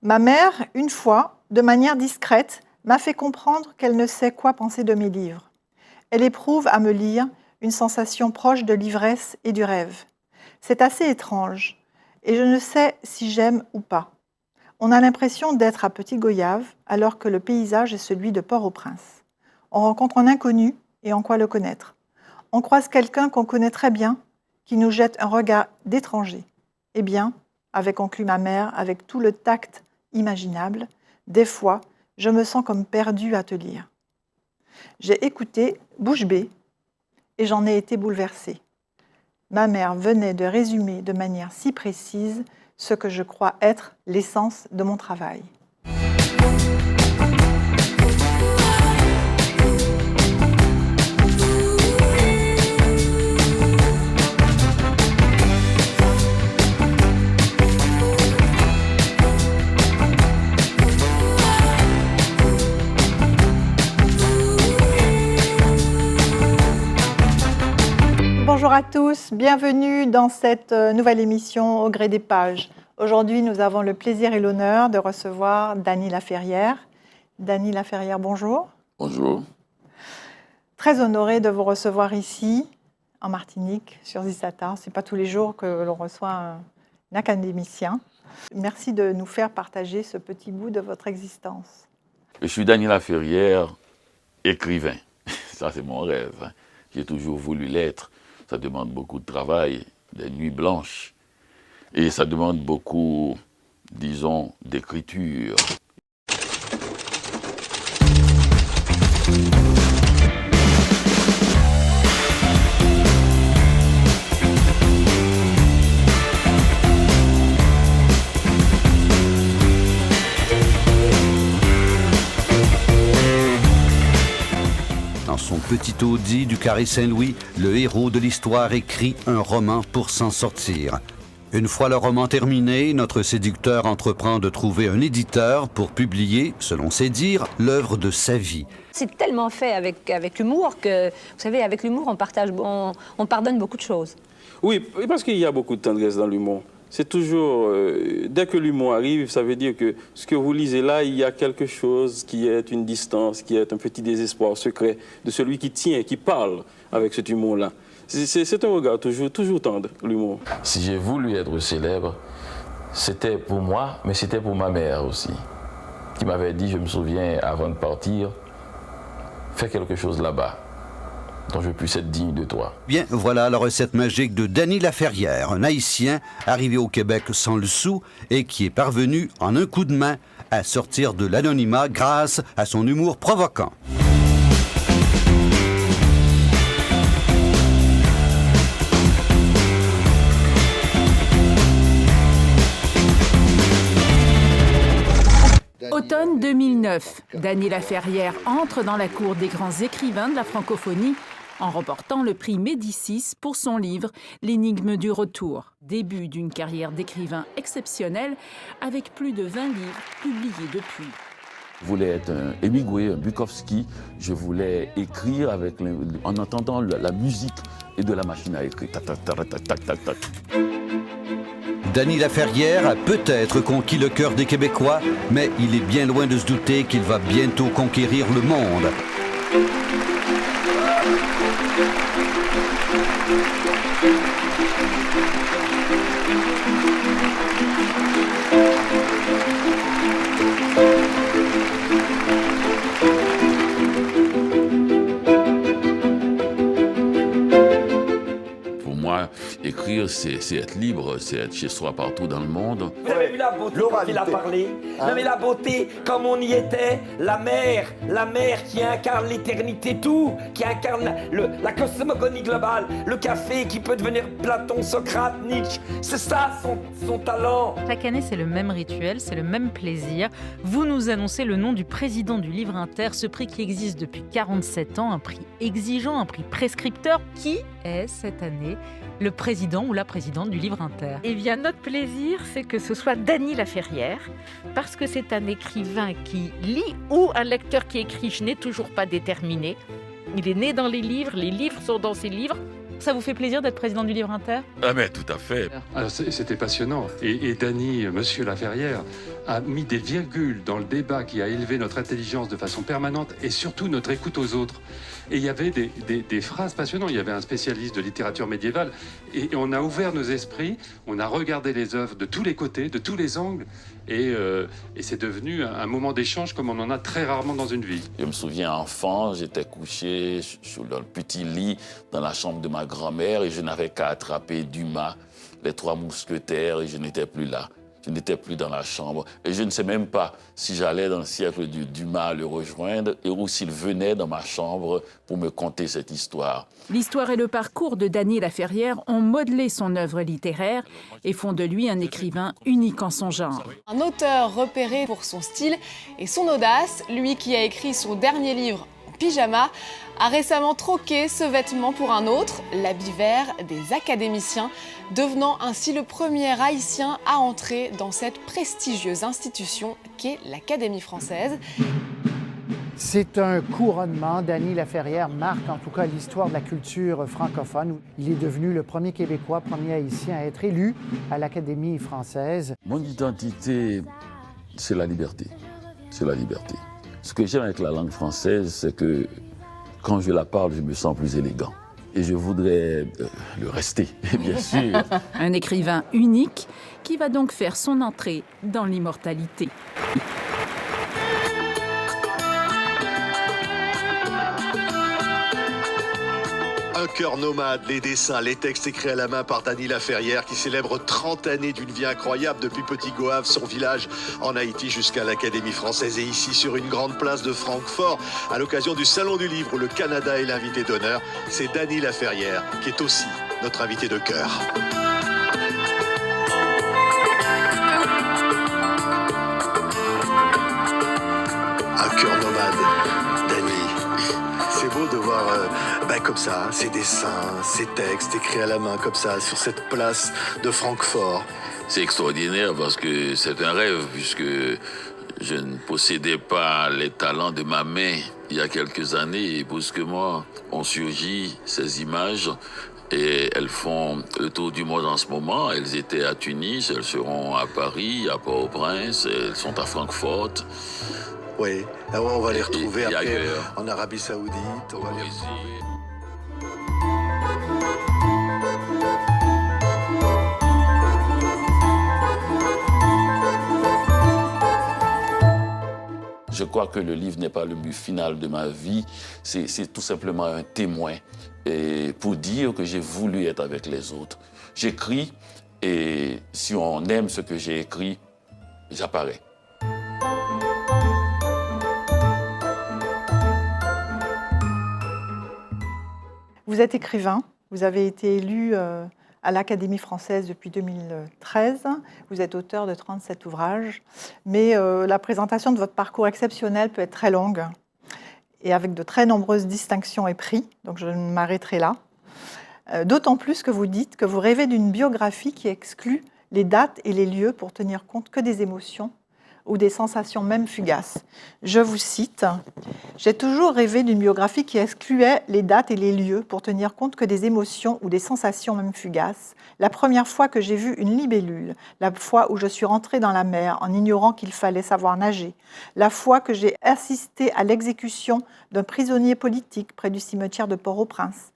Ma mère, une fois, de manière discrète, m'a fait comprendre qu'elle ne sait quoi penser de mes livres. Elle éprouve à me lire une sensation proche de l'ivresse et du rêve. C'est assez étrange, et je ne sais si j'aime ou pas. On a l'impression d'être à Petit-Goyave, alors que le paysage est celui de Port-au-Prince. On rencontre un inconnu et en quoi le connaître. On croise quelqu'un qu'on connaît très bien, qui nous jette un regard d'étranger. Eh bien, avait conclu ma mère avec tout le tact imaginable, des fois, je me sens comme perdue à te lire. J'ai écouté bouche bée et j'en ai été bouleversée. Ma mère venait de résumer de manière si précise ce que je crois être l'essence de mon travail. Bonjour à tous, bienvenue dans cette nouvelle émission Au gré des pages. Aujourd'hui, nous avons le plaisir et l'honneur de recevoir Dany Laferrière. Dany Laferrière, bonjour. Bonjour. Très honorée de vous recevoir ici, en Martinique, sur Zissata. Ce n'est pas tous les jours que l'on reçoit un académicien. Merci de nous faire partager ce petit bout de votre existence. Je suis Dany Laferrière, écrivain. Ça, c'est mon rêve. J'ai toujours voulu l'être. Ça demande beaucoup de travail, des nuits blanches. Et ça demande beaucoup, disons, d'écriture. Dans son petit taudis du carré Saint-Louis, le héros de l'histoire écrit un roman pour s'en sortir. Une fois le roman terminé, notre séducteur entreprend de trouver un éditeur pour publier, selon ses dires, l'œuvre de sa vie. C'est tellement fait avec l'humour que, vous savez, avec l'humour, on pardonne beaucoup de choses. Oui, parce qu'il y a beaucoup de tendresse dans l'humour. C'est toujours, dès que l'humour arrive, ça veut dire que ce que vous lisez là, il y a quelque chose qui est une distance, qui est un petit désespoir secret de celui qui tient, qui parle avec cet humour-là. C'est un regard toujours tendre, l'humour. Si j'ai voulu être célèbre, c'était pour moi, mais c'était pour ma mère aussi, qui m'avait dit, je me souviens, avant de partir, fais quelque chose là-bas, dont je puisse être digne de toi. Bien, voilà la recette magique de Dany Laferrière, un Haïtien arrivé au Québec sans le sou et qui est parvenu, en un coup de main, à sortir de l'anonymat grâce à son humour provoquant. Automne 2009, Dany Laferrière entre dans la cour des grands écrivains de la francophonie en remportant le prix Médicis pour son livre « L'énigme du retour ». Début d'une carrière d'écrivain exceptionnelle avec plus de 20 livres publiés depuis. Je voulais être un Hemingway, un Bukowski. Je voulais écrire en entendant la musique et de la machine à écrire. Tac, tac, tac, tac, tac, tac, tac. Dany Laferrière a peut-être conquis le cœur des Québécois, mais il est bien loin de se douter qu'il va bientôt conquérir le monde. Pour moi, écrire, c'est être libre, c'est être chez soi partout dans le monde. Vous avez vu la beauté quand il a parlé? Vous avez la beauté comme on y était, la mer qui incarne l'éternité, tout, qui incarne la cosmogonie globale, le café qui peut devenir Platon, Socrate, Nietzsche. C'est ça son talent. Chaque année, c'est le même rituel, c'est le même plaisir. Vous nous annoncez le nom du président du Livre Inter, ce prix qui existe depuis 47 ans, un prix exigeant, un prix prescripteur. Qui est cette année le président ou la présidente du Livre Inter? Eh bien, notre plaisir, c'est que ce soit Dany Laferrière, parce que c'est un écrivain qui lit ou un lecteur qui écrit, je n'ai toujours pas déterminé. Il est né dans les livres sont dans ses livres. Ça vous fait plaisir d'être président du Livre Inter? Ah mais tout à fait. Alors, c'était passionnant. Et Dany, monsieur Laferrière, a mis des virgules dans le débat, qui a élevé notre intelligence de façon permanente et surtout notre écoute aux autres. Et il y avait des phrases passionnantes. Il y avait un spécialiste de littérature médiévale et on a ouvert nos esprits, on a regardé les œuvres de tous les côtés, de tous les angles et c'est devenu un moment d'échange comme on en a très rarement dans une vie. Je me souviens, enfant, j'étais couché dans le petit lit dans la chambre de ma grand-mère et je n'avais qu'à attraper Dumas, les 3 mousquetaires, et je n'étais plus là. Je n'étais plus dans la chambre. Et je ne sais même pas si j'allais dans le cercle du Dumas le rejoindre ou s'il venait dans ma chambre pour me conter cette histoire. L'histoire et le parcours de Dany Laferrière ont modelé son œuvre littéraire et font de lui un écrivain unique en son genre. Un auteur repéré pour son style et son audace, lui qui a écrit son dernier livre en pyjama, a récemment troqué ce vêtement pour un autre, l'habit vert des académiciens, devenant ainsi le premier haïtien à entrer dans cette prestigieuse institution qu'est l'Académie française. C'est un couronnement. Dany Laferrière marque en tout cas l'histoire de la culture francophone. Il est devenu le premier Québécois, premier haïtien à être élu à l'Académie française. Mon identité, c'est la liberté. C'est la liberté. Ce que j'aime avec la langue française, c'est que quand je la parle, je me sens plus élégant. Et je voudrais le rester, bien sûr. Un écrivain unique qui va donc faire son entrée dans l'immortalité. Un cœur nomade, les dessins, les textes écrits à la main par Dany Laferrière qui célèbre 30 années d'une vie incroyable depuis Petit Goâve, son village en Haïti jusqu'à l'Académie française et ici sur une grande place de Francfort à l'occasion du Salon du Livre où le Canada est l'invité d'honneur. C'est Dany Laferrière qui est aussi notre invité de cœur. Un cœur nomade, Dany. C'est beau de voir comme ça, ces dessins, ces textes écrits à la main comme ça, sur cette place de Francfort. C'est extraordinaire parce que c'est un rêve, puisque je ne possédais pas les talents de ma main il y a quelques années. Et brusquement, ont surgi ces images et elles font le tour du monde en ce moment. Elles étaient à Tunis, elles seront à Paris, à Port-au-Prince, elles sont à Francfort. Oui, on va les retrouver après ailleurs. En Arabie Saoudite. On va les retrouver. Je crois que le livre n'est pas le but final de ma vie, c'est tout simplement un témoin et pour dire que j'ai voulu être avec les autres. J'écris et si on aime ce que j'ai écrit, j'apparais. Vous êtes écrivain, vous avez été élu à l'Académie française depuis 2013. Vous êtes auteur de 37 ouvrages, mais la présentation de votre parcours exceptionnel peut être très longue et avec de très nombreuses distinctions et prix, donc je m'arrêterai là. D'autant plus que vous dites que vous rêvez d'une biographie qui exclut les dates et les lieux pour tenir compte que des émotions ou des sensations même fugaces. Je vous cite, « J'ai toujours rêvé d'une biographie qui excluait les dates et les lieux pour tenir compte que des émotions ou des sensations même fugaces. La première fois que j'ai vu une libellule, la fois où je suis rentrée dans la mer en ignorant qu'il fallait savoir nager, la fois que j'ai assisté à l'exécution d'un prisonnier politique près du cimetière de Port-au-Prince,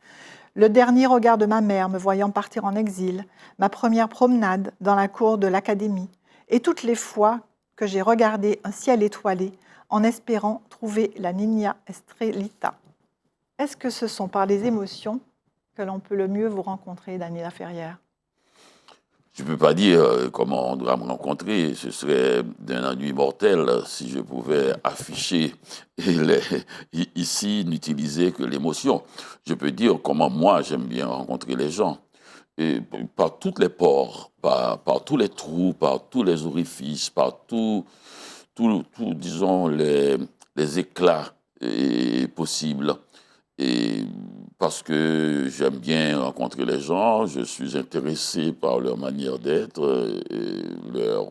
le dernier regard de ma mère me voyant partir en exil, ma première promenade dans la cour de l'Académie, et toutes les fois que j'ai regardé un ciel étoilé en espérant trouver la Niña Estrellita. » Est-ce que ce sont par les émotions que l'on peut le mieux vous rencontrer, Dany Laferrière? Je ne peux pas dire comment on doit me rencontrer. Ce serait d'un ennui mortel si je pouvais afficher ici, n'utiliser que l'émotion. Je peux dire comment moi j'aime bien rencontrer les gens. Et par toutes les pores, par tous les trous, par tous les orifices, par tout disons, les éclats possibles. Et parce que j'aime bien rencontrer les gens, je suis intéressé par leur manière d'être, leur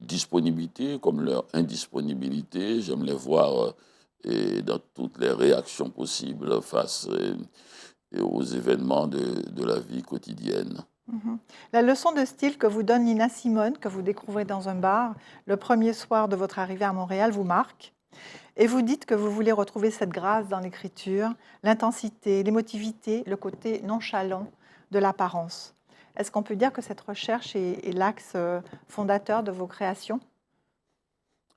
disponibilité comme leur indisponibilité. J'aime les voir dans toutes les réactions possibles face aux événements de la vie quotidienne. La leçon de style que vous donne Nina Simone, que vous découvrez dans un bar, le premier soir de votre arrivée à Montréal, vous marque. Et vous dites que vous voulez retrouver cette grâce dans l'écriture, l'intensité, l'émotivité, le côté nonchalant de l'apparence. Est-ce qu'on peut dire que cette recherche est l'axe fondateur de vos créations?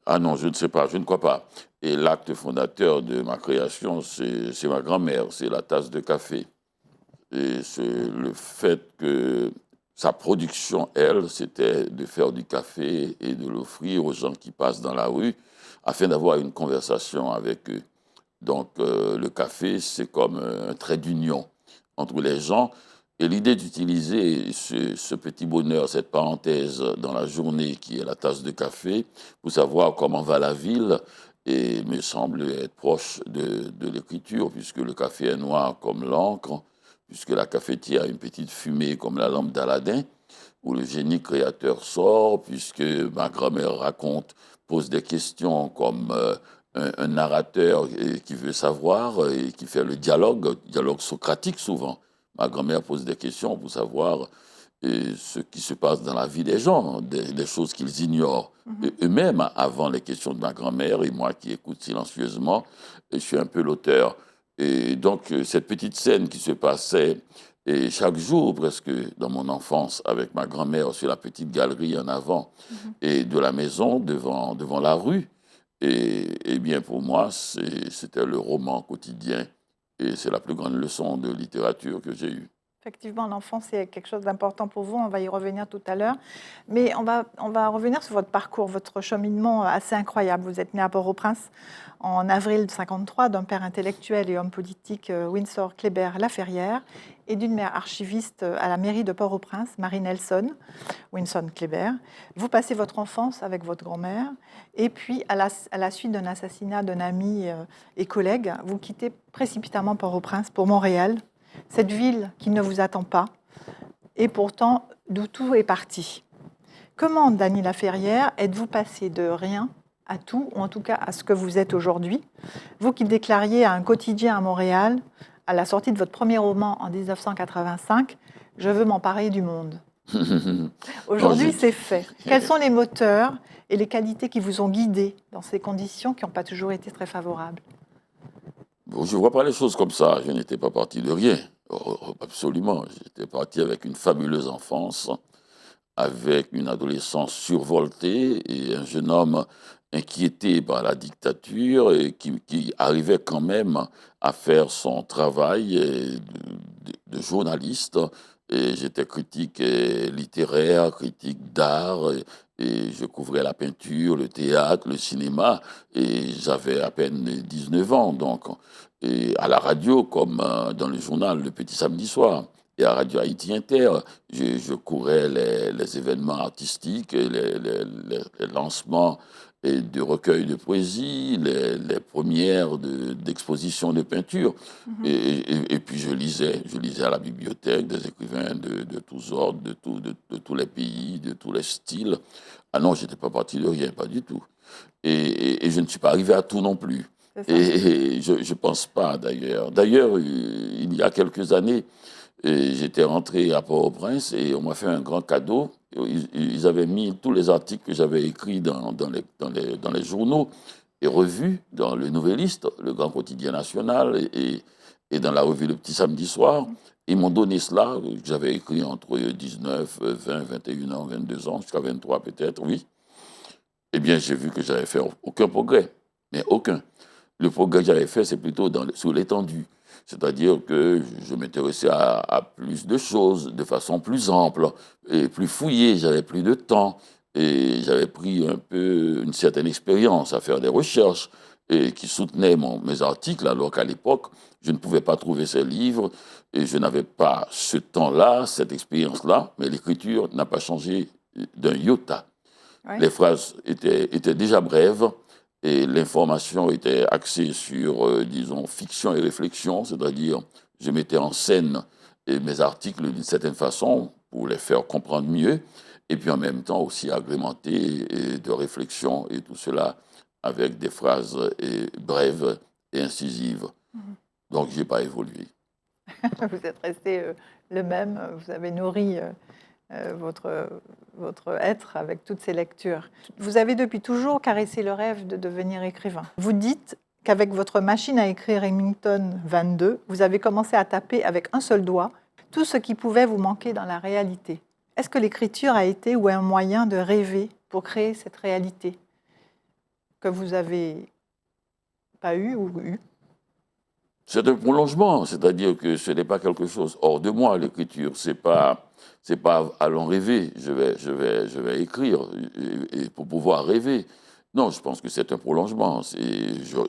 Ah non, je ne sais pas, je ne crois pas. Et l'acte fondateur de ma création, c'est ma grand-mère, c'est la tasse de café. Et c'est le fait que sa production, elle, c'était de faire du café et de l'offrir aux gens qui passent dans la rue afin d'avoir une conversation avec eux. Donc le café, c'est comme un trait d'union entre les gens. Et l'idée d'utiliser ce petit bonheur, cette parenthèse dans la journée qui est la tasse de café, pour savoir comment va la ville, et me semble être proche de l'écriture, puisque le café est noir comme l'encre, puisque la cafetière a une petite fumée comme la lampe d'Aladin, où le génie créateur sort, puisque ma grand-mère raconte, pose des questions comme un narrateur qui veut savoir et qui fait le dialogue socratique souvent. Ma grand-mère pose des questions pour savoir ce qui se passe dans la vie des gens, des choses qu'ils ignorent. Et eux-mêmes, avant les questions de ma grand-mère, et moi qui écoute silencieusement, je suis un peu l'auteur. Et donc, cette petite scène qui se passait et chaque jour, presque, dans mon enfance, avec ma grand-mère sur la petite galerie en avant, et de la maison devant la rue, et bien pour moi, c'était le roman quotidien. Et c'est la plus grande leçon de littérature que j'ai eue. Effectivement, l'enfance, c'est quelque chose d'important pour vous. On va y revenir tout à l'heure. Mais on va revenir sur votre parcours, votre cheminement assez incroyable. Vous êtes né à Port-au-Prince en avril 1953 d'un père intellectuel et homme politique, Winsor Kléber-Laferrière, et d'une mère archiviste à la mairie de Port-au-Prince, Marie Nelson, Winsor Kléber. Vous passez votre enfance avec votre grand-mère. Et puis, à la suite d'un assassinat d'un ami et collègue, vous quittez précipitamment Port-au-Prince pour Montréal, cette ville qui ne vous attend pas, et pourtant d'où tout est parti. Comment, Dany Laferrière, êtes-vous passé de rien à tout, ou en tout cas à ce que vous êtes aujourd'hui, vous qui déclariez à un quotidien à Montréal, à la sortie de votre premier roman en 1985, « Je veux m'emparer du monde ». Aujourd'hui, c'est fait. Quels sont les moteurs et les qualités qui vous ont guidé dans ces conditions qui n'ont pas toujours été très favorables? Bon, je ne vois pas les choses comme ça. Je n'étais pas parti de rien. Absolument. J'étais parti avec une fabuleuse enfance, avec une adolescence survoltée et un jeune homme inquiété par la dictature et qui arrivait quand même à faire son travail de journaliste. Et j'étais critique littéraire, critique d'art, et je couvrais la peinture, le théâtre, le cinéma, et j'avais à peine 19 ans, donc, et à la radio, comme dans le journal Le Petit Samedi Soir, et à Radio Haïti Inter, je courais les événements artistiques, les lancements et de recueils de poésie, les premières d'expositions de peinture. Et puis je lisais à la bibliothèque des écrivains de tous ordres, de tous les pays, de tous les styles. Ah non, je n'étais pas parti de rien, pas du tout. Et je ne suis pas arrivé à tout non plus. Et je ne pense pas d'ailleurs. D'ailleurs, il y a quelques années, j'étais rentré à Port-au-Prince et on m'a fait un grand cadeau. Ils avaient mis tous les articles que j'avais écrits dans les journaux et revues, dans le Nouvelliste, le grand quotidien national, et dans la revue Le Petit Samedi Soir. Ils m'ont donné cela, que j'avais écrit entre 19, 20, 21 ans, 22 ans, jusqu'à 23 peut-être, oui. Eh bien, j'ai vu que j'avais fait aucun progrès, mais aucun. Le progrès que j'avais fait, c'est plutôt sur l'étendue. C'est-à-dire que je m'intéressais à plus de choses, de façon plus ample et plus fouillée. J'avais plus de temps et j'avais pris un peu une certaine expérience à faire des recherches et qui soutenaient mes articles, alors qu'à l'époque, je ne pouvais pas trouver ces livres et je n'avais pas ce temps-là, cette expérience-là, mais l'écriture n'a pas changé d'un iota. Ouais. Les phrases étaient déjà brèves. Et l'information était axée sur, disons, fiction et réflexion, c'est-à-dire je mettais en scène mes articles d'une certaine façon pour les faire comprendre mieux, et puis en même temps aussi agrémenter de réflexion et tout cela avec des phrases brèves et incisives. Donc je n'ai pas évolué. Vous êtes resté le même, vous avez nourri votre être avec toutes ces lectures. Vous avez depuis toujours caressé le rêve de devenir écrivain. Vous dites qu'avec votre machine à écrire Remington 22, vous avez commencé à taper avec un seul doigt tout ce qui pouvait vous manquer dans la réalité. Est-ce que l'écriture a été ou est un moyen de rêver pour créer cette réalité que vous n'avez pas eue ou eue? C'est un prolongement, c'est-à-dire que ce n'est pas quelque chose hors de moi, l'écriture. C'est pas allons rêver, je vais écrire et pour pouvoir rêver. Non, je pense que c'est un prolongement.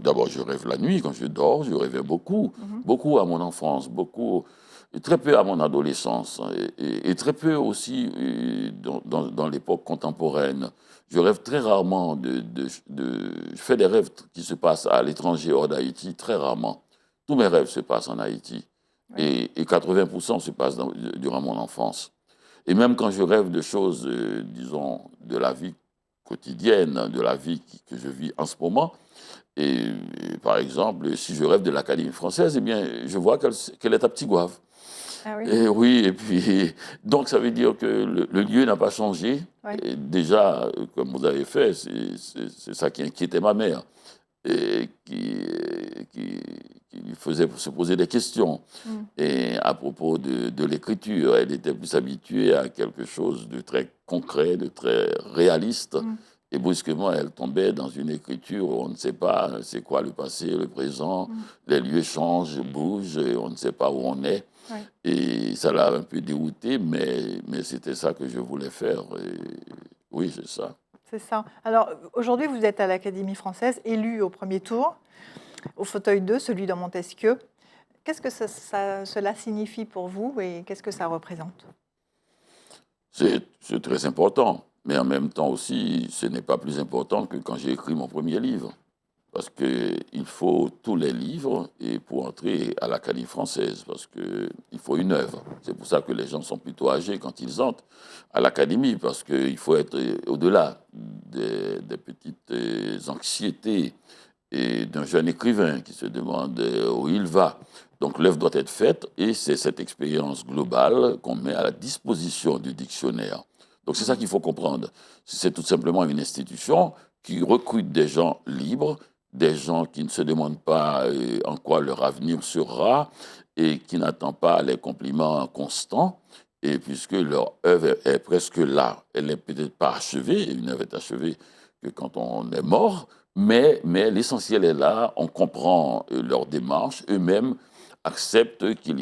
D'abord, je rêve la nuit, quand je dors, je rêvais beaucoup, beaucoup à mon enfance, beaucoup, et très peu à mon adolescence, et très peu aussi dans l'époque contemporaine. Je rêve très rarement je fais des rêves qui se passent à l'étranger, hors d'Haïti, très rarement. Tous mes rêves se passent en Haïti. Et 80% se passent durant mon enfance. Et même quand je rêve de choses, disons, de la vie quotidienne, de la vie que je vis en ce moment, et par exemple, si je rêve de l'Académie française, eh bien, je vois qu'elle est à Petit Goâve. Ah oui. Et oui, et puis, donc ça veut dire que le lieu n'a pas changé. Ouais. Et déjà, comme vous avez fait, c'est ça qui inquiétait ma mère. Et qui lui faisait se poser des questions. Et à propos de l'écriture, elle était plus habituée à quelque chose de très concret, de très réaliste. Et brusquement, elle tombait dans une écriture où on ne sait pas c'est quoi le passé, le présent. Les lieux changent, bougent, et on ne sait pas où on est. Ouais. Et ça l'a un peu dérouté, mais c'était ça que je voulais faire. Et oui, c'est ça. C'est ça. Alors, aujourd'hui, vous êtes à l'Académie française, élu au premier tour, au fauteuil 2, celui de Montesquieu. Qu'est-ce que cela signifie pour vous et qu'est-ce que ça représente? C'est très important, mais en même temps aussi, ce n'est pas plus important que quand j'ai écrit mon premier livre. Parce qu'il faut tous les livres et pour entrer à l'Académie française, parce qu'il faut une œuvre. C'est pour ça que les gens sont plutôt âgés quand ils entrent à l'Académie, parce qu'il faut être au-delà des petites anxiétés et d'un jeune écrivain qui se demande où il va. Donc l'œuvre doit être faite et c'est cette expérience globale qu'on met à la disposition du dictionnaire. Donc c'est ça qu'il faut comprendre. C'est tout simplement une institution qui recrute des gens libres, des gens qui ne se demandent pas en quoi leur avenir sera et qui n'attendent pas les compliments constants. Et puisque leur œuvre est presque là, elle n'est peut-être pas achevée, une œuvre est achevée que quand on est mort, mais l'essentiel est là, on comprend leur démarche, eux-mêmes acceptent qu'il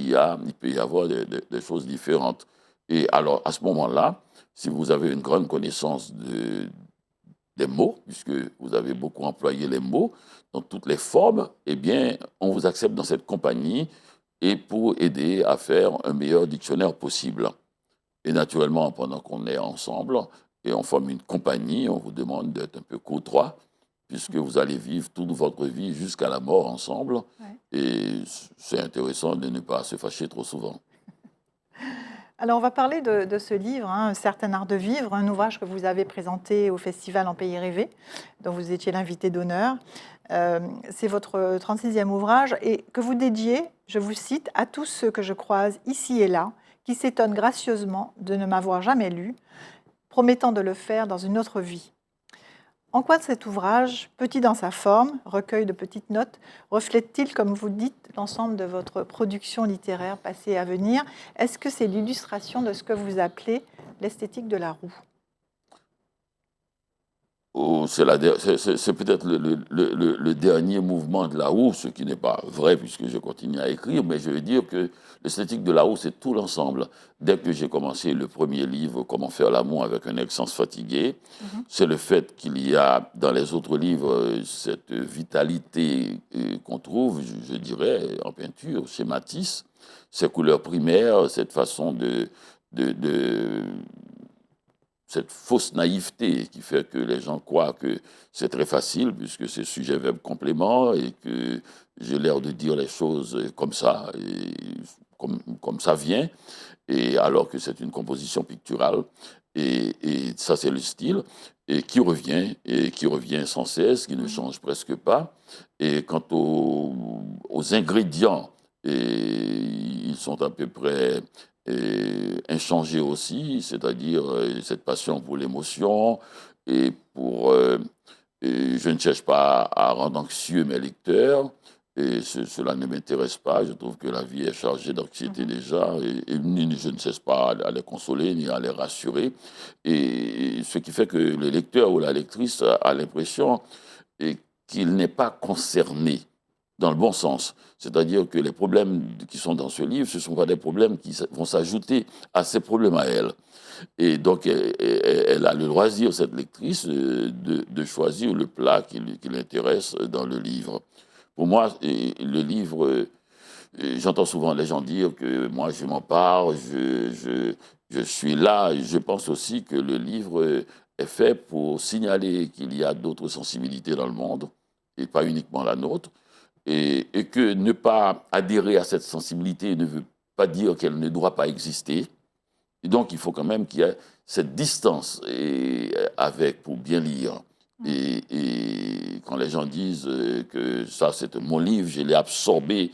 peut y avoir des choses différentes. Et alors, à ce moment-là, si vous avez une grande connaissance des mots, puisque vous avez beaucoup employé les mots dans toutes les formes, eh bien, on vous accepte dans cette compagnie et pour aider à faire un meilleur dictionnaire possible. Et naturellement, pendant qu'on est ensemble et on forme une compagnie, on vous demande d'être un peu courtois, puisque vous allez vivre toute votre vie jusqu'à la mort ensemble. Ouais. Et c'est intéressant de ne pas se fâcher trop souvent. Alors, on va parler de ce livre, Un certain art de vivre, un ouvrage que vous avez présenté au Festival En Pays Rêvé, dont vous étiez l'invité d'honneur. C'est votre 36e ouvrage et que vous dédiez, je vous cite, à tous ceux que je croise ici et là, qui s'étonnent gracieusement de ne m'avoir jamais lu, promettant de le faire dans une autre vie. En quoi cet ouvrage, petit dans sa forme, recueil de petites notes, reflète-t-il, comme vous dites, l'ensemble de votre production littéraire passée et à venir? Est-ce que c'est l'illustration de ce que vous appelez l'esthétique de la roue? C'est peut-être le dernier mouvement de la roue, ce qui n'est pas vrai puisque je continue à écrire, mais je veux dire que l'esthétique de la roue, c'est tout l'ensemble. Dès que j'ai commencé le premier livre, Comment faire l'amour avec un ex sans se fatiguer, c'est le fait qu'il y a dans les autres livres cette vitalité qu'on trouve, je dirais, en peinture, chez Matisse, ces couleurs primaires, cette façon cette fausse naïveté qui fait que les gens croient que c'est très facile puisque c'est sujet, verbe, complément et que j'ai l'air de dire les choses comme ça, et comme ça vient, et alors que c'est une composition picturale. Et ça, c'est le style, et qui revient sans cesse, qui ne change presque pas. Et quant aux ingrédients et ils sont à peu près inchangés aussi, c'est-à-dire cette passion pour l'émotion et pour... et je ne cherche pas à rendre anxieux mes lecteurs, et cela ne m'intéresse pas. Je trouve que la vie est chargée d'anxiété déjà, et je ne cesse pas à les consoler ni à les rassurer. Et ce qui fait que le lecteur ou la lectrice a l'impression qu'il n'est pas concerné dans le bon sens. C'est-à-dire que les problèmes qui sont dans ce livre, ce ne sont pas des problèmes qui vont s'ajouter à ces problèmes à elle. Et donc, elle a le loisir, cette lectrice, de choisir le plat qui l'intéresse dans le livre. Pour moi, le livre, j'entends souvent les gens dire que moi, je m'empare, je suis là. Je pense aussi que le livre est fait pour signaler qu'il y a d'autres sensibilités dans le monde, et pas uniquement la nôtre, et que ne pas adhérer à cette sensibilité ne veut pas dire qu'elle ne doit pas exister. Et donc, il faut quand même qu'il y ait cette distance pour bien lire. Et quand les gens disent que ça, c'est mon livre, je l'ai absorbé,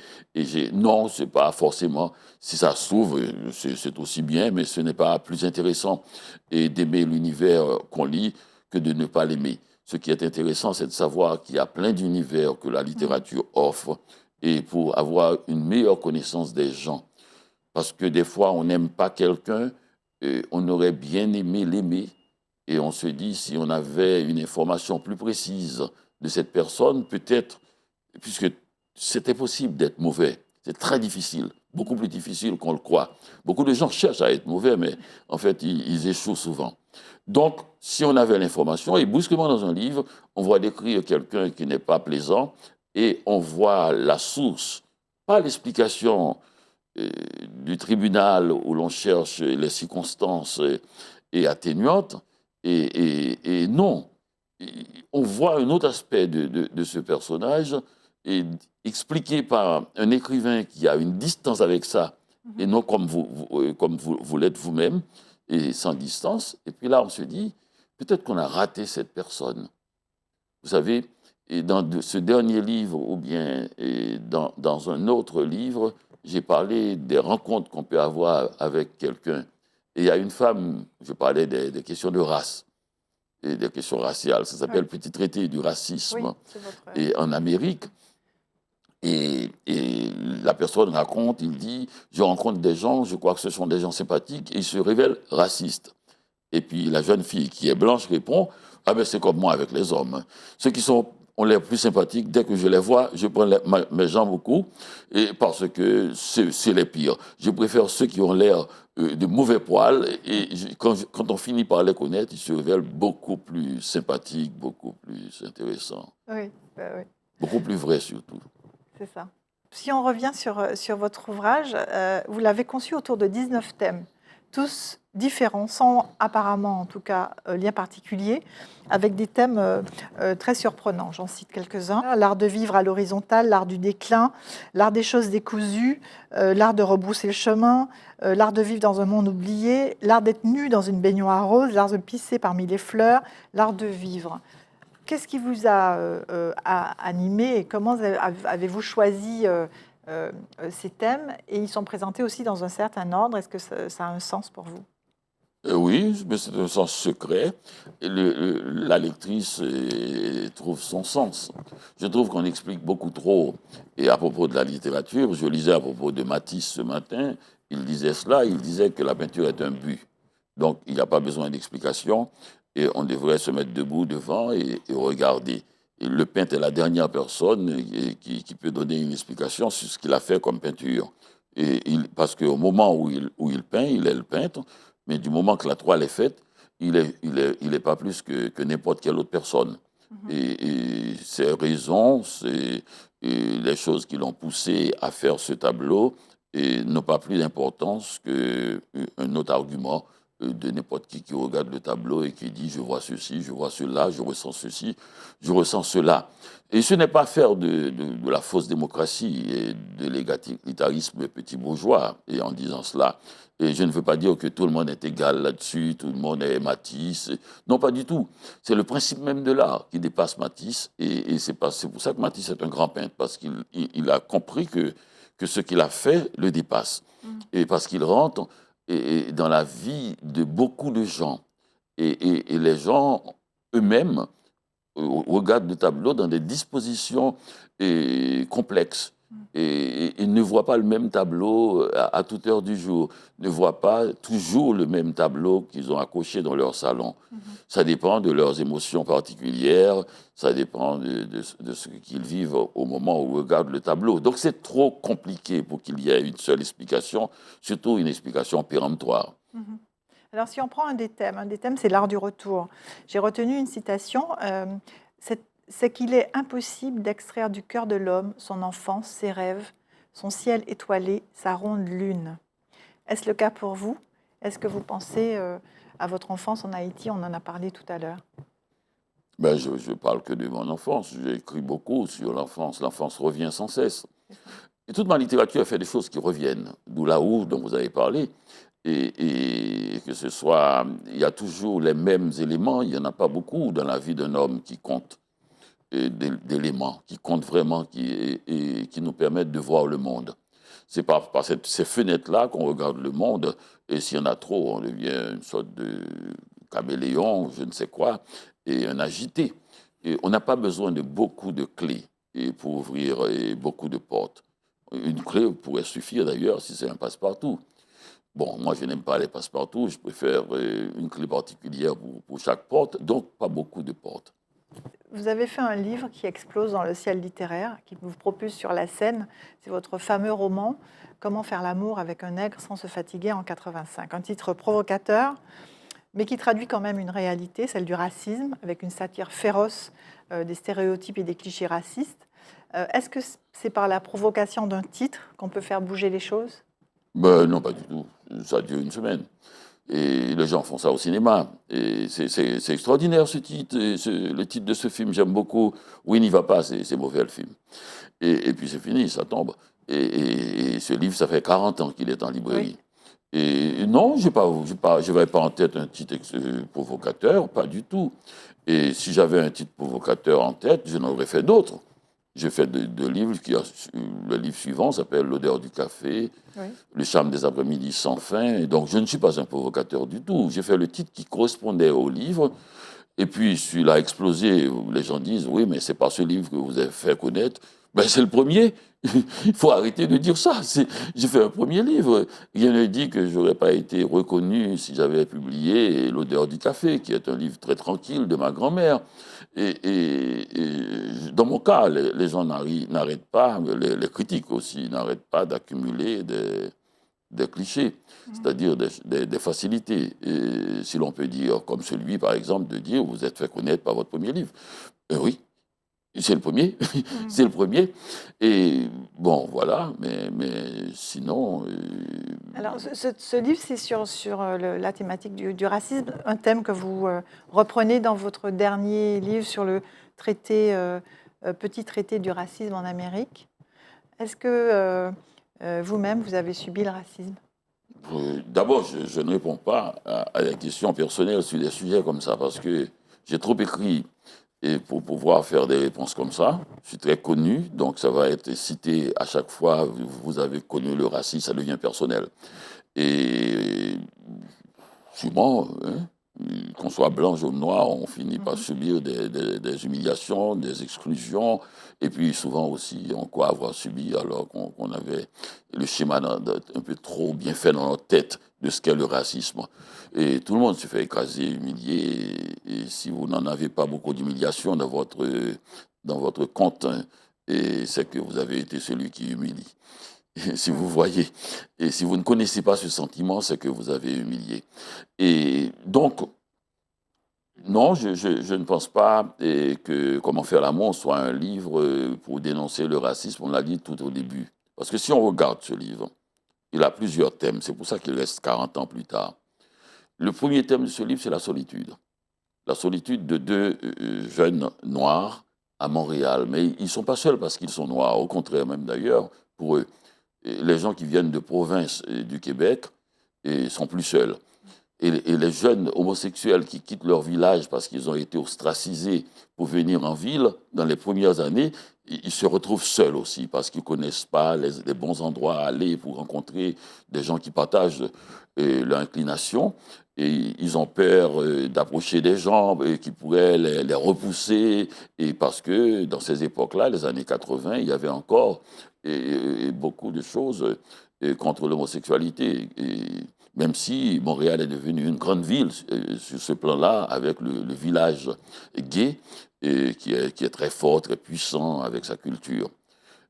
non, ce n'est pas forcément. Si ça se trouve, c'est aussi bien, mais ce n'est pas plus intéressant d'aimer l'univers qu'on lit que de ne pas l'aimer. Ce qui est intéressant, c'est de savoir qu'il y a plein d'univers que la littérature offre, et pour avoir une meilleure connaissance des gens. Parce que des fois, on n'aime pas quelqu'un, on aurait bien aimé l'aimer, et on se dit, si on avait une information plus précise de cette personne, peut-être, puisque c'était possible d'être mauvais, c'est très difficile, beaucoup plus difficile qu'on le croit. Beaucoup de gens cherchent à être mauvais, mais en fait, ils échouent souvent. Donc, si on avait l'information, et brusquement dans un livre, on voit décrire quelqu'un qui n'est pas plaisant, et on voit la source, pas l'explication du tribunal où l'on cherche les circonstances atténuantes, et non. On voit un autre aspect de ce personnage, expliqué par un écrivain qui a une distance avec ça, et non comme vous l'êtes vous-même, et sans distance. Et puis là, on se dit, peut-être qu'on a raté cette personne. Vous savez, et dans ce dernier livre, ou bien dans un autre livre, j'ai parlé des rencontres qu'on peut avoir avec quelqu'un. Et il y a une femme, je parlais des questions de race, et des questions raciales. Ça s'appelle Petit traité du racisme. Oui, et en Amérique, et la personne raconte, il dit, je rencontre des gens, je crois que ce sont des gens sympathiques, et ils se révèlent racistes. Et puis la jeune fille qui est blanche répond, ah ben c'est comme moi avec les hommes. Ceux qui ont l'air plus sympathiques, dès que je les vois, je prends mes jambes au cou, parce que c'est les pires. Je préfère ceux qui ont l'air de mauvais poils, et quand on finit par les connaître, ils se révèlent beaucoup plus sympathiques, beaucoup plus intéressants. Oui, oui. Beaucoup plus vrais surtout. C'est ça. Si on revient sur votre ouvrage, vous l'avez conçu autour de 19 thèmes, tous différents, sans apparemment en tout cas lien particulier, avec des thèmes très surprenants. J'en cite quelques-uns. L'art de vivre à l'horizontale, l'art du déclin, l'art des choses décousues, l'art de rebrousser le chemin, l'art de vivre dans un monde oublié, l'art d'être nu dans une baignoire rose, l'art de pisser parmi les fleurs, l'art de vivre. Qu'est-ce qui vous a animé et comment avez-vous choisi ces thèmes? Et ils sont présentés aussi dans un certain ordre. Est-ce que ça a un sens pour vous? Oui, mais c'est un sens secret. La lectrice trouve son sens. Je trouve qu'on explique beaucoup trop. Et à propos de la littérature, je lisais à propos de Matisse ce matin, il disait cela, il disait que la peinture est un but. Donc, il n'y a pas besoin d'explication. Et on devrait se mettre debout devant et regarder. Et le peintre est la dernière personne qui peut donner une explication sur ce qu'il a fait comme peinture. Parce qu'au moment où il peint, il est le peintre, mais du moment que la toile est faite, il est pas plus que n'importe quelle autre personne. Et ses raisons, les choses qui l'ont poussé à faire ce tableau n'ont pas plus d'importance qu'un autre argument de n'importe qui regarde le tableau et qui dit « je vois ceci, je vois cela, je ressens ceci, je ressens cela ». Et ce n'est pas faire de la fausse démocratie et de l'égalitarisme petit bourgeois, et en disant cela. Et je ne veux pas dire que tout le monde est égal là-dessus, tout le monde est Matisse. Non, pas du tout. C'est le principe même de l'art qui dépasse Matisse. Et c'est pour ça que Matisse est un grand peintre, parce qu'il a compris que que ce qu'il a fait le dépasse. Et parce qu'il rentre dans la vie de beaucoup de gens. Et les gens eux-mêmes regardent le tableau dans des dispositions complexes. Et ne voient pas le même tableau à toute heure du jour, ne voient pas toujours le même tableau qu'ils ont accroché dans leur salon. Ça dépend de leurs émotions particulières, ça dépend de ce qu'ils vivent au moment où ils regardent le tableau. Donc c'est trop compliqué pour qu'il y ait une seule explication, surtout une explication péremptoire. Alors si on prend un des thèmes c'est l'art du retour. J'ai retenu une citation, c'est qu'il est impossible d'extraire du cœur de l'homme son enfance, ses rêves, son ciel étoilé, sa ronde lune. Est-ce le cas pour vous? Est-ce que vous pensez à votre enfance en Haïti? On en a parlé tout à l'heure. Ben, je ne parle que de mon enfance. J'ai écrit beaucoup sur l'enfance. L'enfance revient sans cesse. Et toute ma littérature fait des choses qui reviennent. D'où la Houe dont vous avez parlé. Et que ce soit... Il y a toujours les mêmes éléments. Il n'y en a pas beaucoup dans la vie d'un homme qui compte. D'éléments qui comptent vraiment, qui nous permettent de voir le monde. C'est par ces fenêtres-là qu'on regarde le monde, et s'il y en a trop, on devient une sorte de caméléon, je ne sais quoi, et un agité. Et on n'a pas besoin de beaucoup de clés pour ouvrir beaucoup de portes. Une clé pourrait suffire d'ailleurs si c'est un passe-partout. Bon, moi je n'aime pas les passe-partout, je préfère une clé particulière pour chaque porte, donc pas beaucoup de portes. Vous avez fait un livre qui explose dans le ciel littéraire, qui vous propulse sur la scène. C'est votre fameux roman « Comment faire l'amour avec un nègre sans se fatiguer » en 85. Un titre provocateur, mais qui traduit quand même une réalité, celle du racisme, avec une satire féroce des stéréotypes et des clichés racistes. Est-ce que c'est par la provocation d'un titre qu'on peut faire bouger les choses? Non, pas du tout. Ça dure une semaine. Et les gens font ça au cinéma. Et c'est extraordinaire ce titre. Le titre de ce film, j'aime beaucoup. Oui, n'y va pas, c'est mauvais le film. Et puis c'est fini, ça tombe. Et ce livre, ça fait 40 ans qu'il est en librairie. Oui. Et non, je n'avais pas en tête un titre provocateur, pas du tout. Et si j'avais un titre provocateur en tête, je n'aurais fait d'autres. J'ai fait deux livres. Le livre suivant s'appelle L'odeur du café, oui. Le charme des après-midi sans fin. Et donc, je ne suis pas un provocateur du tout. J'ai fait le titre qui correspondait au livre. Et puis, celui-là a explosé. Les gens disent, oui, mais c'est pas ce livre que vous avez fait connaître. Ben, c'est le premier. Il faut arrêter de dire ça. J'ai fait un premier livre. Rien ne dit que je n'aurais pas été reconnu si j'avais publié L'odeur du café, qui est un livre très tranquille de ma grand-mère. Et dans mon cas, les gens n'arrêtent pas, les critiques aussi, n'arrêtent pas d'accumuler des clichés, c'est-à-dire des facilités. Et si l'on peut dire, comme celui, par exemple, de dire « vous êtes fait connaître par votre premier livre ». Oui, c'est le premier, c'est le premier. Et bon, voilà, mais sinon... Alors, ce livre, c'est sur la thématique du racisme, un thème que vous reprenez dans votre dernier livre sur le petit traité du racisme en Amérique. Est-ce que vous-même, vous avez subi le racisme? D'abord, je ne réponds pas à la question personnelle sur des sujets comme ça, parce que j'ai trop écrit. Et pour pouvoir faire des réponses comme ça, je suis très connu, donc ça va être cité à chaque fois, vous avez connu le racisme, ça devient personnel. Et souvent, qu'on soit blanc, jaune, noir, on finit par subir des humiliations, des exclusions, et puis souvent aussi, on croit avoir subi alors qu'on avait le schéma un peu trop bien fait dans notre tête de ce qu'est le racisme. Et tout le monde se fait écraser, humilier, et si vous n'en avez pas beaucoup d'humiliation dans votre compte, et c'est que vous avez été celui qui humilie. Et si vous voyez, et si vous ne connaissez pas ce sentiment, c'est que vous avez humilié. Et donc, non, je ne pense pas que Comment faire l'amour soit un livre pour dénoncer le racisme, on l'a dit tout au début. Parce que si on regarde ce livre, il a plusieurs thèmes, c'est pour ça qu'il reste 40 ans plus tard. Le premier thème de ce livre, c'est la solitude. La solitude de deux jeunes noirs à Montréal. Mais ils ne sont pas seuls parce qu'ils sont noirs, au contraire même d'ailleurs, pour eux. Et les gens qui viennent de province du Québec sont plus seuls. et les jeunes homosexuels qui quittent leur village parce qu'ils ont été ostracisés pour venir en ville, dans les premières années, ils se retrouvent seuls aussi parce qu'ils ne connaissent pas les bons endroits à aller pour rencontrer des gens qui partagent leur inclination. Et ils ont peur d'approcher des gens qui pourraient les repousser. Et parce que dans ces époques-là, les années 80, il y avait encore beaucoup de choses contre l'homosexualité. Même si Montréal est devenue une grande ville sur ce plan-là, avec le village gay, qui est très fort, très puissant avec sa culture.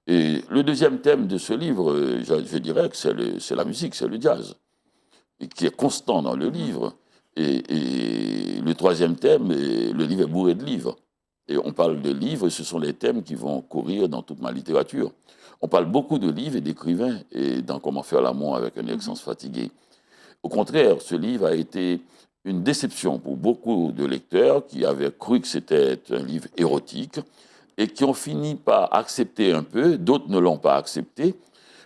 Et le deuxième thème de ce livre, je dirais que c'est la musique, c'est le jazz, qui est constant dans le livre. Et le troisième thème, le livre est bourré de livres. Et on parle de livres, ce sont les thèmes qui vont courir dans toute ma littérature. On parle beaucoup de livres et d'écrivains, et dans Comment faire l'amour avec un ex sans se fatiguer. Au contraire, ce livre a été une déception pour beaucoup de lecteurs qui avaient cru que c'était un livre érotique et qui ont fini par accepter un peu, d'autres ne l'ont pas accepté,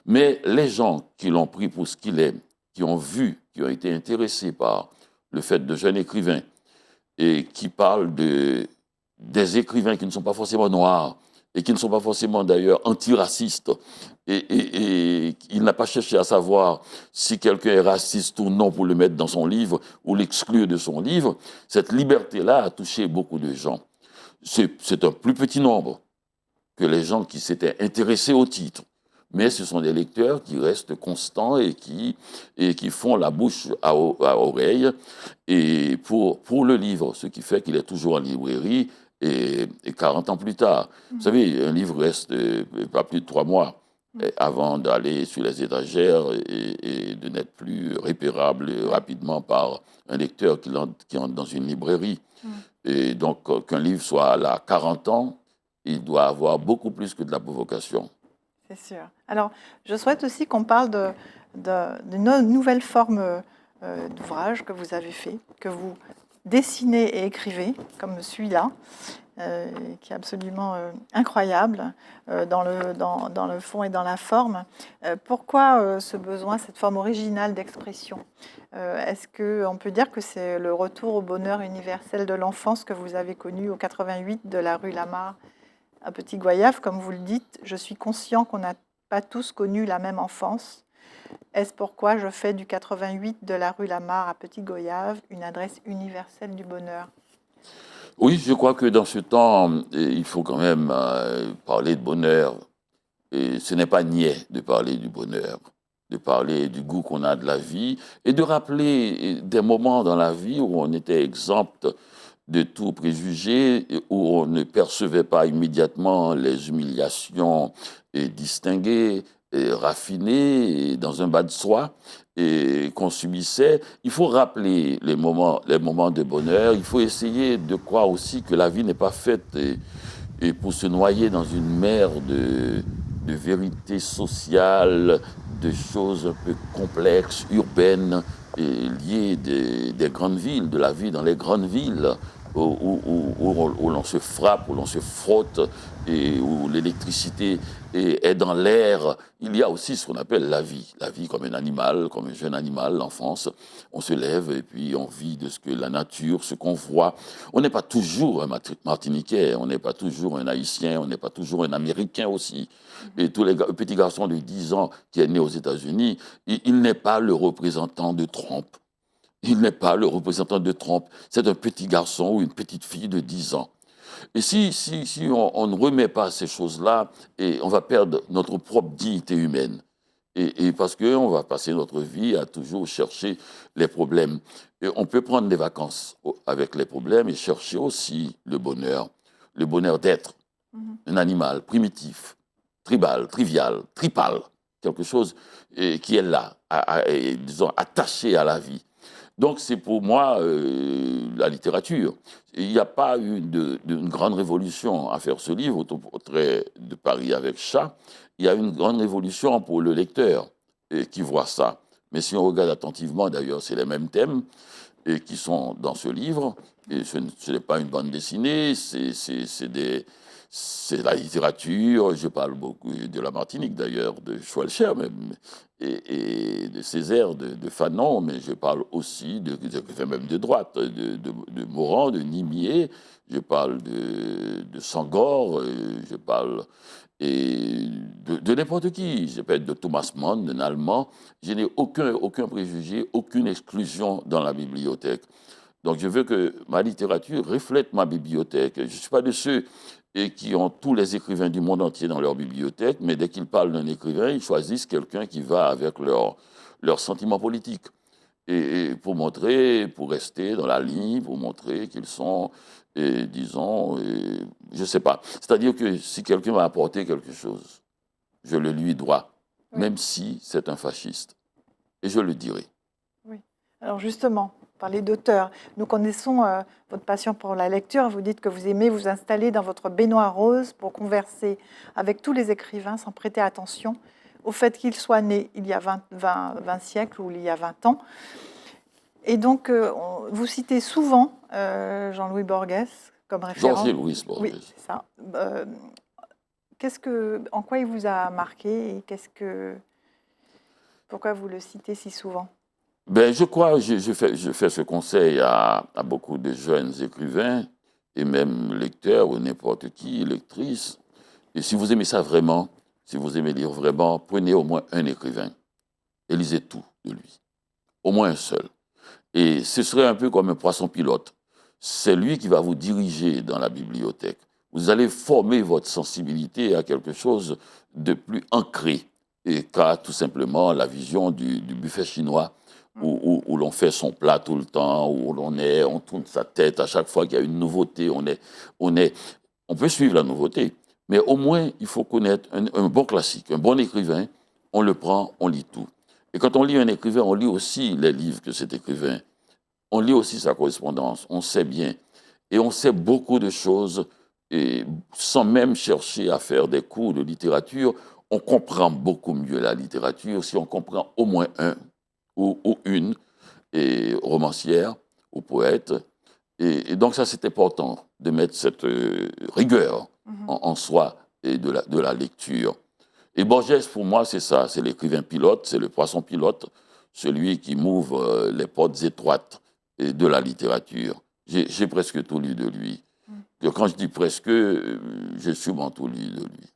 mais les gens qui l'ont pris pour ce qu'il est, qui ont vu, qui ont été intéressés par le fait de jeunes écrivains et qui parlent des écrivains qui ne sont pas forcément noirs et qui ne sont pas forcément d'ailleurs antiracistes. Et il n'a pas cherché à savoir si quelqu'un est raciste ou non pour le mettre dans son livre ou l'exclure de son livre. Cette liberté-là a touché beaucoup de gens. C'est un plus petit nombre que les gens qui s'étaient intéressés au titre. Mais ce sont des lecteurs qui restent constants et qui font la bouche à oreille et pour le livre, ce qui fait qu'il est toujours en librairie et 40 ans plus tard. Vous savez, un livre reste pas plus de 3 mois avant d'aller sur les étagères et de n'être plus repérable rapidement par un lecteur qui entre dans une librairie. Et donc, qu'un livre soit là 40 ans, il doit avoir beaucoup plus que de la provocation. C'est sûr. Alors, je souhaite aussi qu'on parle d'une nouvelle forme d'ouvrage que vous avez fait, que vous dessinez et écrivez, comme celui-là, qui est absolument incroyable dans le fond et dans la forme. Pourquoi ce besoin, cette forme originale d'expression ? Est-ce qu'on peut dire que c'est le retour au bonheur universel de l'enfance que vous avez connu au 88 de la rue Lamarre à Petit Goyave, comme vous le dites, je suis conscient qu'on n'a pas tous connu la même enfance. Est-ce pourquoi je fais du 88 de la rue Lamarre à Petit Goyave une adresse universelle du bonheur ? Oui, je crois que dans ce temps, il faut quand même parler de bonheur. Et ce n'est pas niais de parler du bonheur, de parler du goût qu'on a de la vie et de rappeler des moments dans la vie où on était exempt de tout préjugé, où on ne percevait pas immédiatement les humiliations distinguées, raffinées, dans un bas de soie, et qu'on subissait. Il faut rappeler les moments de bonheur. Il faut essayer de croire aussi que la vie n'est pas faite et pour se noyer dans une mer de vérités sociales, de choses un peu complexes, urbaines, liées des grandes villes, de la vie dans les grandes villes, où l'on se frappe, où l'on se frotte, et où l'électricité est dans l'air. Il y a aussi ce qu'on appelle la vie comme un animal, comme un jeune animal, l'enfance. On se lève et puis on vit de ce que la nature, ce qu'on voit. On n'est pas toujours un Martiniquais, on n'est pas toujours un Haïtien, on n'est pas toujours un Américain aussi. Et tous les petits garçons de 10 ans qui est né aux États-Unis, il n'est pas le représentant de Trump. Il n'est pas le représentant de Trump. C'est un petit garçon ou une petite fille de 10 ans. Et si on ne remet pas ces choses-là, et on va perdre notre propre dignité humaine. Et parce qu'on va passer notre vie à toujours chercher les problèmes. Et on peut prendre des vacances avec les problèmes et chercher aussi le bonheur d'être un animal primitif, tribal, trivial, tripal, quelque chose qui est là, disons, attaché à la vie. Donc c'est pour moi la littérature. Il n'y a pas eu une grande révolution à faire ce livre, au portrait de Paris avec chat. Il y a une grande révolution pour le lecteur qui voit ça. Mais si on regarde attentivement, d'ailleurs, c'est les mêmes thèmes qui sont dans ce livre. Et ce n'est pas une bande dessinée, c'est c'est la littérature. Je parle beaucoup de la Martinique, d'ailleurs, de Schweitzer même, et de Césaire, de Fanon, mais je parle aussi même de droite, de Morand, de Nimier, je parle de Senghor, je parle de n'importe qui. Je peux être de Thomas Mann, d'un Allemand. Je n'ai aucun préjugé, aucune exclusion dans la bibliothèque. Donc je veux que ma littérature reflète ma bibliothèque. Je ne suis pas de ceux qui ont tous les écrivains du monde entier dans leur bibliothèque, mais dès qu'ils parlent d'un écrivain, ils choisissent quelqu'un qui va avec leurs sentiments politiques. Et pour montrer, pour rester dans la ligne, pour montrer qu'ils sont, disons, je ne sais pas. C'est-à-dire que si quelqu'un m'a apporté quelque chose, je le lui dois, même si c'est un fasciste. Et je le dirai. Oui. Alors justement, parler d'auteur. Nous connaissons votre passion pour la lecture. Vous dites que vous aimez vous installer dans votre baignoire rose pour converser avec tous les écrivains sans prêter attention au fait qu'ils soient nés il y a 20 siècles ou il y a 20 ans. Et donc, vous citez souvent Jean-Louis Borges comme référence. Jean-Louis Borges. Oui, c'est ça. En quoi il vous a marqué et pourquoi vous le citez si souvent? Ben, je crois, je fais ce conseil à beaucoup de jeunes écrivains et même lecteurs ou n'importe qui, lectrices. Et si vous aimez ça vraiment, si vous aimez lire vraiment, prenez au moins un écrivain et lisez tout de lui. Au moins un seul. Et ce serait un peu comme un poisson pilote. C'est lui qui va vous diriger dans la bibliothèque. Vous allez former votre sensibilité à quelque chose de plus ancré qu'à tout simplement la vision du buffet chinois où l'on fait son plat tout le temps, où on tourne sa tête à chaque fois qu'il y a une nouveauté. On peut suivre la nouveauté, mais au moins il faut connaître un bon classique, un bon écrivain. On le prend, on lit tout. Et quand on lit un écrivain, on lit aussi les livres que cet écrivain. On lit aussi sa correspondance. On sait bien. Et on sait beaucoup de choses. Et sans même chercher à faire des cours de littérature, on comprend beaucoup mieux la littérature si on comprend au moins un ou une romancière ou poète. Et donc ça, c'est important de mettre cette rigueur en soi et de la lecture. Et Borges, pour moi, c'est ça, c'est l'écrivain pilote, c'est le poisson pilote, celui qui m'ouvre les portes étroites de la littérature. J'ai presque tout lu de lui. Quand je dis presque, j'ai souvent tout lu de lui.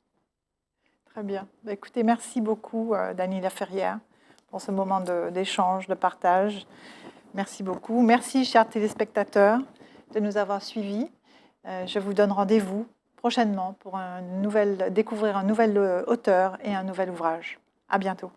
Très bien. Écoutez, merci beaucoup, Dany Laferrière, pour ce moment d'échange, de partage. Merci beaucoup. Merci, chers téléspectateurs, de nous avoir suivis. Je vous donne rendez-vous prochainement pour découvrir un nouvel auteur et un nouvel ouvrage. À bientôt.